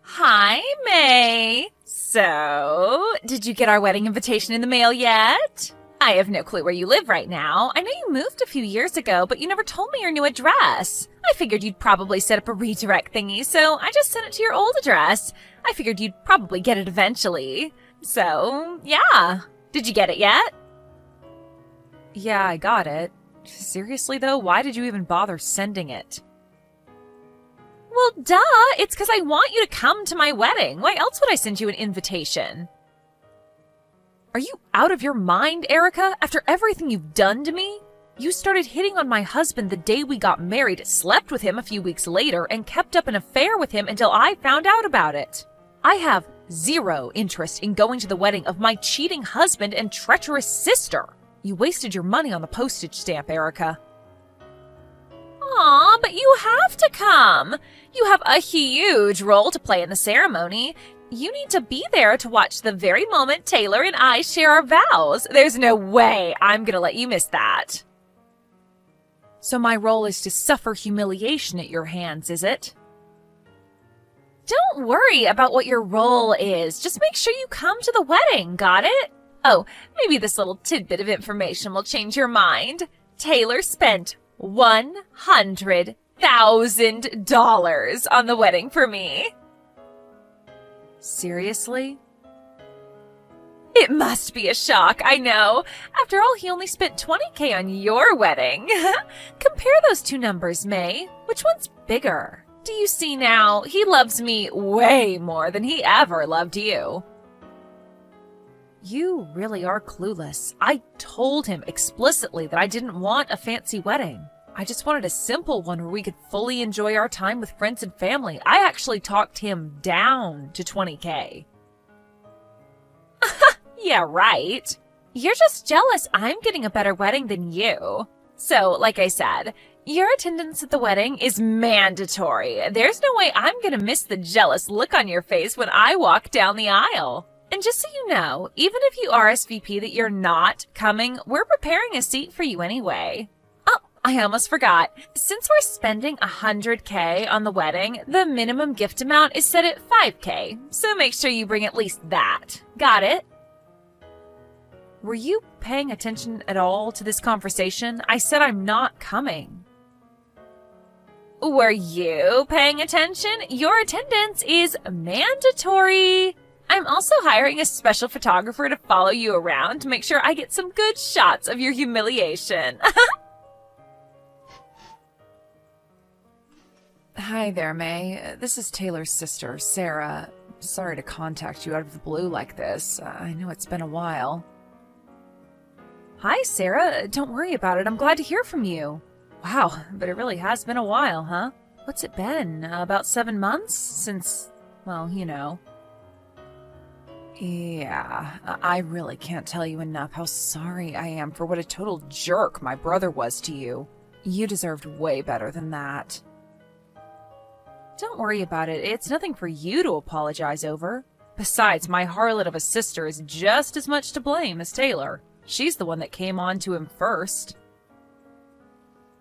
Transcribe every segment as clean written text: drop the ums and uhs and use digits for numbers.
Hi, May. So, did you get our wedding invitation in the mail yet? I have no clue where you live right now. I know you moved a few years ago, but you never told me your new address. I figured you'd probably set up a redirect thingy, so I just sent it to your old address. I figured you'd probably get it eventually. So, yeah. Did you get it yet? Yeah, I got it. Seriously, though, why did you even bother sending it? Well, duh! It's because I want you to come to my wedding. Why else would I send you an invitation? Are you out of your mind, Erica? After everything you've done to me? You started hitting on my husband the day we got married, slept with him a few weeks later, and kept up an affair with him until I found out about it. I have zero interest in going to the wedding of my cheating husband and treacherous sister. You wasted your money on the postage stamp, Erica. Aw, but you have to come. You have a huge role to play in the ceremony. You need to be there to watch the very moment Taylor and I share our vows. There's no way I'm gonna let you miss that. So my role is to suffer humiliation at your hands, is it? Don't worry about what your role is. Just make sure you come to the wedding, got it? Oh, maybe this little tidbit of information will change your mind. Taylor spent $100,000 on the wedding for me. Seriously? It must be a shock, I know. After all, he only spent $20,000 on your wedding. Compare those two numbers, May. Which one's bigger? Do you see now? He loves me way more than he ever loved you. You really are clueless. I told him explicitly that I didn't want a fancy wedding. I just wanted a simple one where we could fully enjoy our time with friends and family. I actually talked him down to $20,000. Yeah, right. You're just jealous I'm getting a better wedding than you. So, like I said, your attendance at the wedding is mandatory. There's no way I'm gonna miss the jealous look on your face when I walk down the aisle. And just so you know, even if you RSVP that you're not coming, we're preparing a seat for you anyway. Oh, I almost forgot. Since we're spending $100,000 on the wedding, the minimum gift amount is set at $5,000. So make sure you bring at least that. Got it? Were you paying attention at all to this conversation? I said I'm not coming. Were you paying attention? Your attendance is mandatory. I'm also hiring a special photographer to follow you around to make sure I get some good shots of your humiliation. Hi there, May. This is Taylor's sister, Sarah. Sorry to contact you out of the blue like this. I know it's been a while. Hi, Sarah. Don't worry about it. I'm glad to hear from you. Wow, but it really has been a while, huh? What's it been? About 7 months? Since, well, you know. Yeah, I really can't tell you enough how sorry I am for what a total jerk my brother was to you. You deserved way better than that. Don't worry about it. It's nothing for you to apologize over. Besides, my harlot of a sister is just as much to blame as Taylor. She's the one that came on to him first.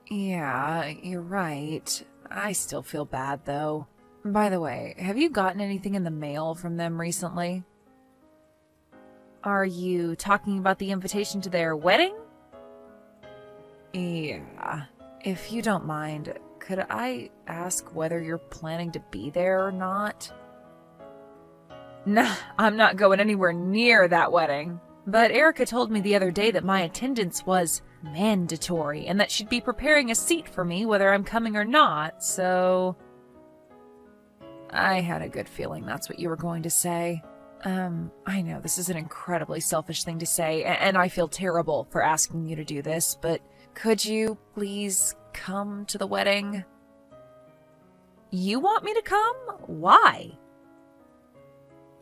Yeah, you're right. I still feel bad, though. By the way, have you gotten anything in the mail from them recently? Are you talking about the invitation to their wedding? Yeah. If you don't mind, could I ask whether you're planning to be there or not? Nah, I'm not going anywhere near that wedding. But Erica told me the other day that my attendance was mandatory and that she'd be preparing a seat for me whether I'm coming or not, so... I had a good feeling that's what you were going to say. I know this is an incredibly selfish thing to say, and I feel terrible for asking you to do this, but could you please come to the wedding? You want me to come? Why?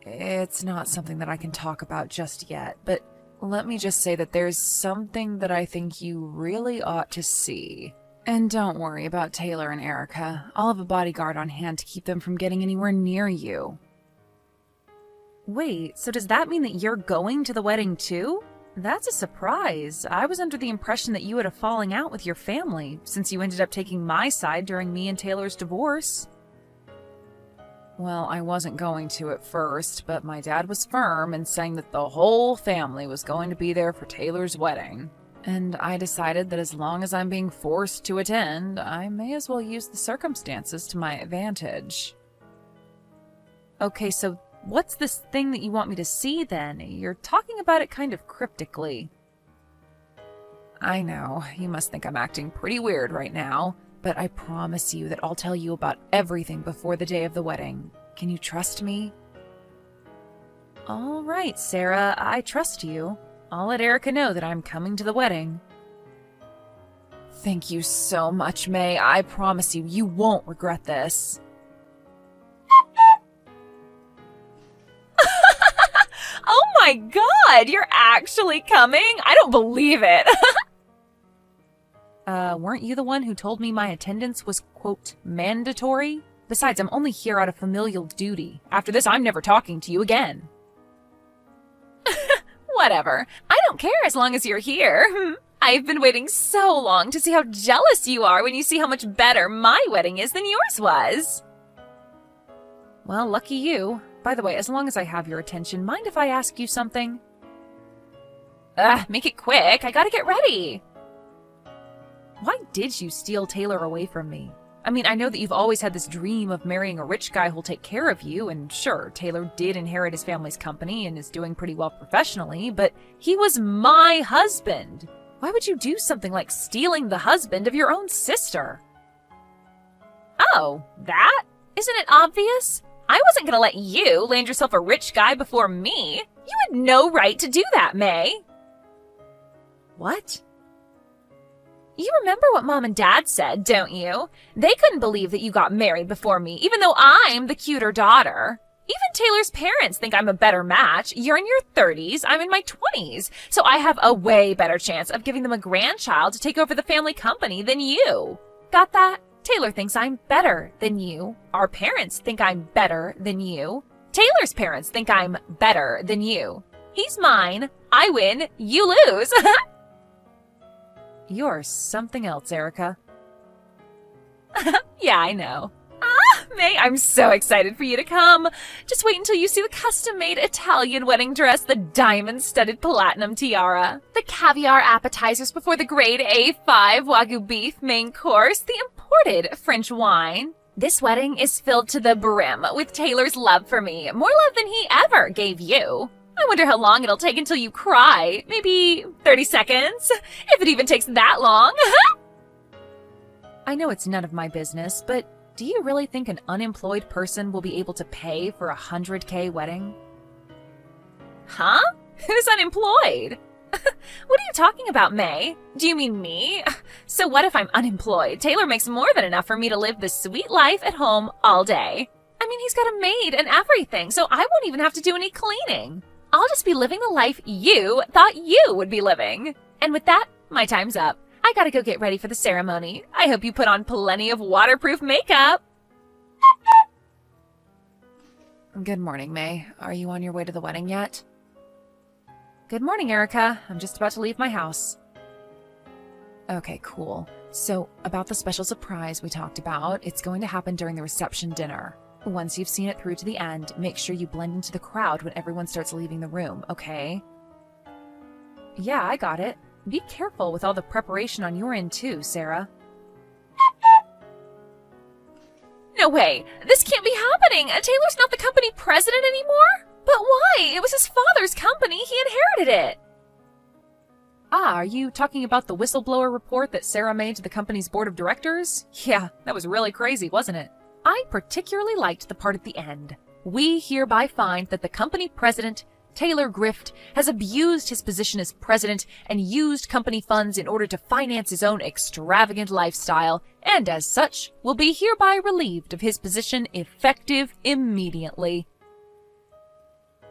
It's not something that I can talk about just yet, but let me just say that there's something that I think you really ought to see. And don't worry about Taylor and Erica. I'll have a bodyguard on hand to keep them from getting anywhere near you. Wait, so does that mean that you're going to the wedding too? That's a surprise. I was under the impression that you had a falling out with your family, since you ended up taking my side during me and Taylor's divorce. Well, I wasn't going to at first, but my dad was firm in saying that the whole family was going to be there for Taylor's wedding. And I decided that as long as I'm being forced to attend, I may as well use the circumstances to my advantage. Okay, so what's this thing that you want me to see then? You're talking about it kind of cryptically. I know, you must think I'm acting pretty weird right now, but I promise you that I'll tell you about everything before the day of the wedding. Can you trust me? All right, Sarah, I trust you. I'll let Erica know that I'm coming to the wedding. Thank you so much, May. I promise you, you won't regret this. Oh my god, you're actually coming? I don't believe it. Weren't you the one who told me my attendance was, quote, mandatory? Besides, I'm only here out of familial duty. After this, I'm never talking to you again. Whatever. I don't care as long as you're here. I've been waiting so long to see how jealous you are when you see how much better my wedding is than yours was. Well, lucky you. By the way, as long as I have your attention, mind if I ask you something? Make it quick. I gotta get ready. Why did you steal Taylor away from me? I mean, I know that you've always had this dream of marrying a rich guy who'll take care of you, and sure, Taylor did inherit his family's company and is doing pretty well professionally, but he was my husband. Why would you do something like stealing the husband of your own sister? Oh, that? Isn't it obvious? I wasn't gonna let you land yourself a rich guy before me. You had no right to do that, May. What? You remember what Mom and Dad said, don't you? They couldn't believe that you got married before me, even though I'm the cuter daughter. Even Taylor's parents think I'm a better match. You're in your 30s, I'm in my 20s, so I have a way better chance of giving them a grandchild to take over the family company than you. Got that? Taylor thinks I'm better than you. Our parents think I'm better than you. Taylor's parents think I'm better than you. He's mine. I win. You lose. You're something else, Erica. Yeah, I know. May, I'm so excited for you to come. Just wait until you see the custom-made Italian wedding dress, the diamond-studded platinum tiara, the caviar appetizers before the grade A5 Wagyu beef main course, the imported French wine. This wedding is filled to the brim with Taylor's love for me, more love than he ever gave you. I wonder how long it'll take until you cry. Maybe 30 seconds? If it even takes that long. I know it's none of my business, but do you really think an unemployed person will be able to pay for a $100K wedding? Huh? Who's unemployed? What are you talking about, May? Do you mean me? So what if I'm unemployed? Taylor makes more than enough for me to live the sweet life at home all day. I mean, he's got a maid and everything, so I won't even have to do any cleaning. I'll just be living the life you thought you would be living. And with that, my time's up. I gotta go get ready for the ceremony. I hope you put on plenty of waterproof makeup. Good morning, May. Are you on your way to the wedding yet? Good morning, Erica. I'm just about to leave my house. Okay, cool. So, about the special surprise we talked about, it's going to happen during the reception dinner. Once you've seen it through to the end, make sure you blend into the crowd when everyone starts leaving the room, okay? Yeah, I got it. Be careful with all the preparation on your end too, Sarah. No way! This can't be happening! Taylor's not the company president anymore? But why? It was his father's company. He inherited it. Ah, are you talking about the whistleblower report that Sarah made to the company's board of directors? Yeah, that was really crazy, wasn't it? I particularly liked the part at the end. We hereby find that the company president, Taylor Grift, has abused his position as president and used company funds in order to finance his own extravagant lifestyle, and as such, will be hereby relieved of his position effective immediately.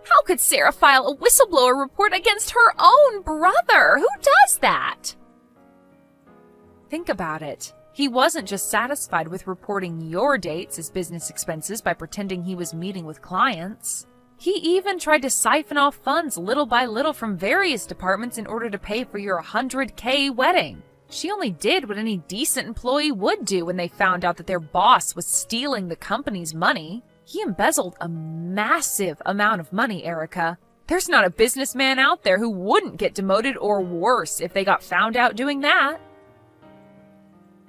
How could Sarah file a whistleblower report against her own brother? Who does that? Think about it. He wasn't just satisfied with reporting your dates as business expenses by pretending he was meeting with clients. He even tried to siphon off funds little by little from various departments in order to pay for your $100K wedding. She only did what any decent employee would do when they found out that their boss was stealing the company's money. He embezzled a massive amount of money, Erica. There's not a businessman out there who wouldn't get demoted or worse if they got found out doing that.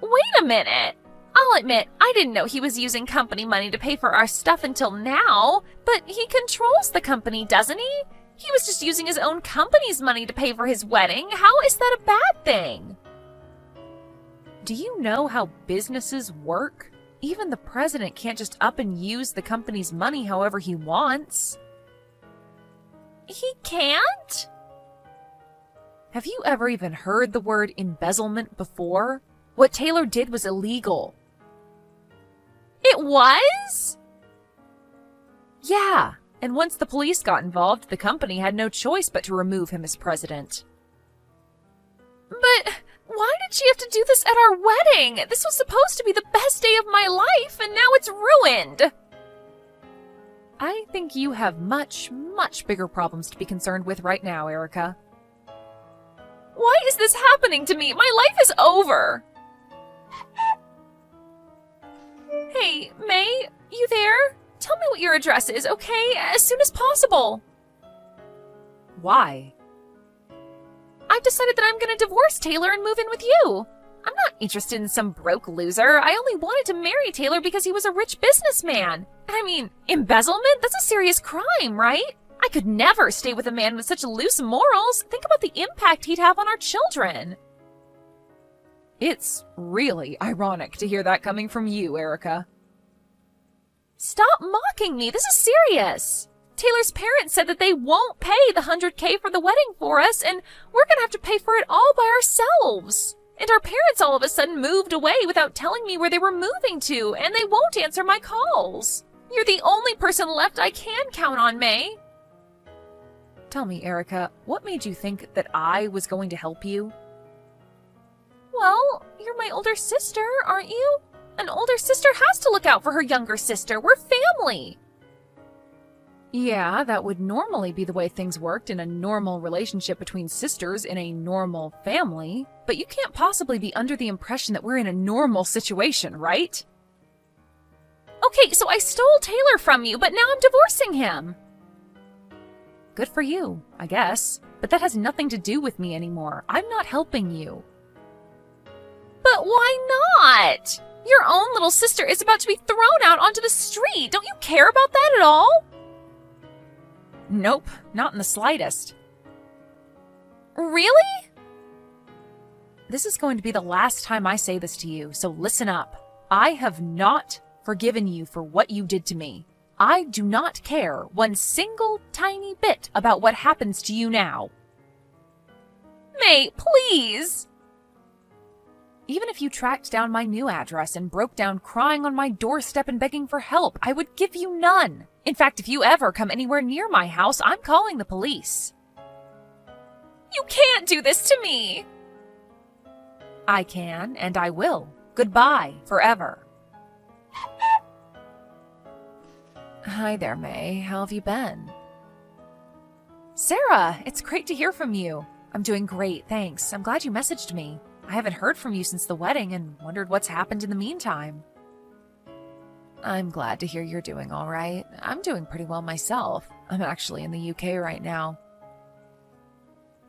Wait a minute. I'll admit, I didn't know he was using company money to pay for our stuff until now, but he controls the company, doesn't he? He was just using his own company's money to pay for his wedding. How is that a bad thing? Do you know how businesses work? Even the president can't just up and use the company's money however he wants. He can't? Have you ever even heard the word embezzlement before? What Taylor did was illegal. It was? Yeah, and once the police got involved, the company had no choice but to remove him as president. But why did she have to do this at our wedding? This was supposed to be the best day of my life, and now it's ruined. I think you have much, much bigger problems to be concerned with right now, Erica. Why is this happening to me? My life is over. Hey, May, you there? Tell me what your address is, okay? As soon as possible. Why? I've decided that I'm going to divorce Taylor and move in with you. I'm not interested in some broke loser. I only wanted to marry Taylor because he was a rich businessman. I mean, embezzlement? That's a serious crime, right? I could never stay with a man with such loose morals. Think about the impact he'd have on our children. It's really ironic to hear that coming from you, Erica. Stop mocking me. This is serious. Taylor's parents said that they won't pay the $100K for the wedding for us, and we're going to have to pay for it all by ourselves. And our parents all of a sudden moved away without telling me where they were moving to, and they won't answer my calls. You're the only person left I can count on, May. Tell me, Erica, what made you think that I was going to help you? Well, you're my older sister, aren't you? An older sister has to look out for her younger sister. We're family. Yeah, that would normally be the way things worked in a normal relationship between sisters in a normal family, but you can't possibly be under the impression that we're in a normal situation, right? Okay, so I stole Taylor from you, but now I'm divorcing him. Good for you, I guess, but that has nothing to do with me anymore. I'm not helping you. But why not? Your own little sister is about to be thrown out onto the street. Don't you care about that at all? Nope, not in the slightest. Really? This is going to be the last time I say this to you, so listen up. I have not forgiven you for what you did to me. I do not care one single tiny bit about what happens to you now. May, please. Even if you tracked down my new address and broke down crying on my doorstep and begging for help, I would give you none. In fact, if you ever come anywhere near my house, I'm calling the police. You can't do this to me. I can, and I will. Goodbye, forever. Hi there, May. How have you been? Sarah, it's great to hear from you. I'm doing great, thanks. I'm glad you messaged me. I haven't heard from you since the wedding and wondered what's happened in the meantime. I'm glad to hear you're doing all right. I'm doing pretty well myself. I'm actually in the UK right now.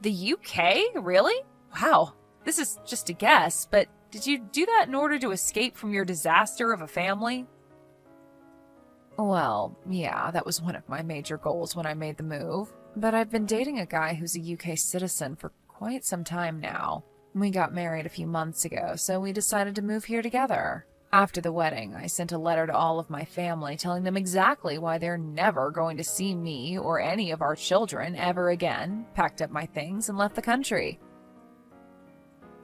The UK? Really? Wow. This is just a guess, but did you do that in order to escape from your disaster of a family? Well, yeah, that was one of my major goals when I made the move. But I've been dating a guy who's a UK citizen for quite some time now. We got married a few months ago, so we decided to move here together. After the wedding, I sent a letter to all of my family telling them exactly why they're never going to see me or any of our children ever again, packed up my things, and left the country.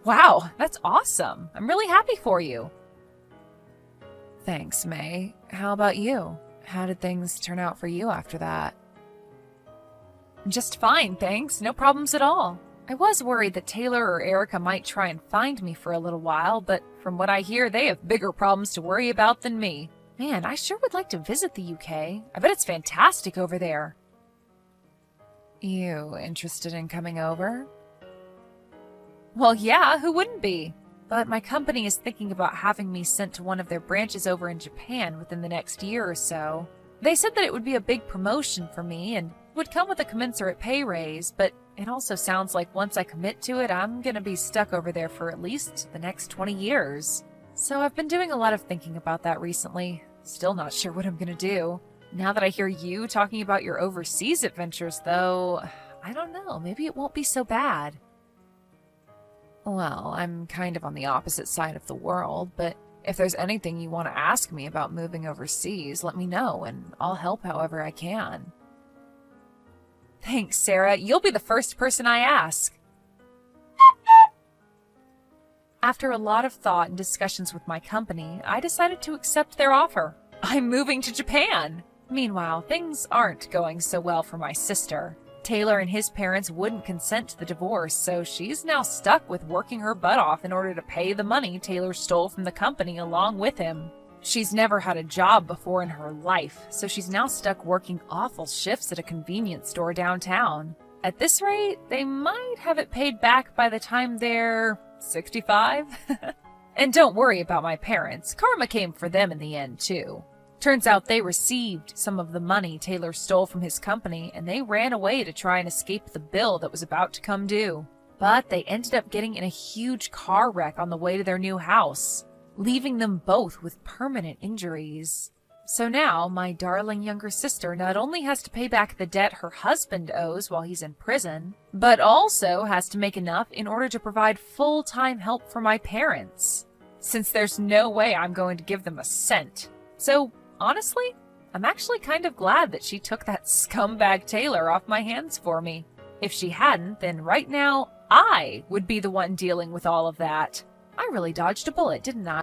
Wow, that's awesome. I'm really happy for you. Thanks, May. How about you? How did things turn out for you after that? Just fine, thanks. No problems at all. I was worried that Taylor or Erica might try and find me for a little while, but from what I hear, they have bigger problems to worry about than me. Man, I sure would like to visit the UK. I bet it's fantastic over there. You interested in coming over? Well, yeah, who wouldn't be? but my company is thinking about having me sent to one of their branches over in Japan within the next year or so. They said that it would be a big promotion for me and would come with a commensurate pay raise, but it also sounds like once I commit to it, I'm gonna be stuck over there for at least the next 20 years. So I've been doing a lot of thinking about that recently. Still not sure what I'm gonna do. Now that I hear you talking about your overseas adventures, though, I don't know, maybe it won't be so bad. Well, I'm kind of on the opposite side of the world, but if there's anything you want to ask me about moving overseas, let me know, and I'll help however I can. Thanks, Sarah. You'll be the first person I ask. After a lot of thought and discussions with my company, I decided to accept their offer. I'm moving to Japan! Meanwhile, things aren't going so well for my sister. Taylor and his parents wouldn't consent to the divorce, so she's now stuck with working her butt off in order to pay the money Taylor stole from the company along with him. She's never had a job before in her life, so she's now stuck working awful shifts at a convenience store downtown. At this rate, they might have it paid back by the time they're 65. And don't worry about my parents. Karma came for them in the end, too. Turns out they received some of the money Taylor stole from his company, and they ran away to try and escape the bill that was about to come due. But they ended up getting in a huge car wreck on the way to their new house, leaving them both with permanent injuries. So now, my darling younger sister not only has to pay back the debt her husband owes while he's in prison, but also has to make enough in order to provide full-time help for my parents, since there's no way I'm going to give them a cent. So, honestly, I'm actually kind of glad that she took that scumbag Taylor off my hands for me. If she hadn't, then right now, I would be the one dealing with all of that. I really dodged a bullet, didn't I?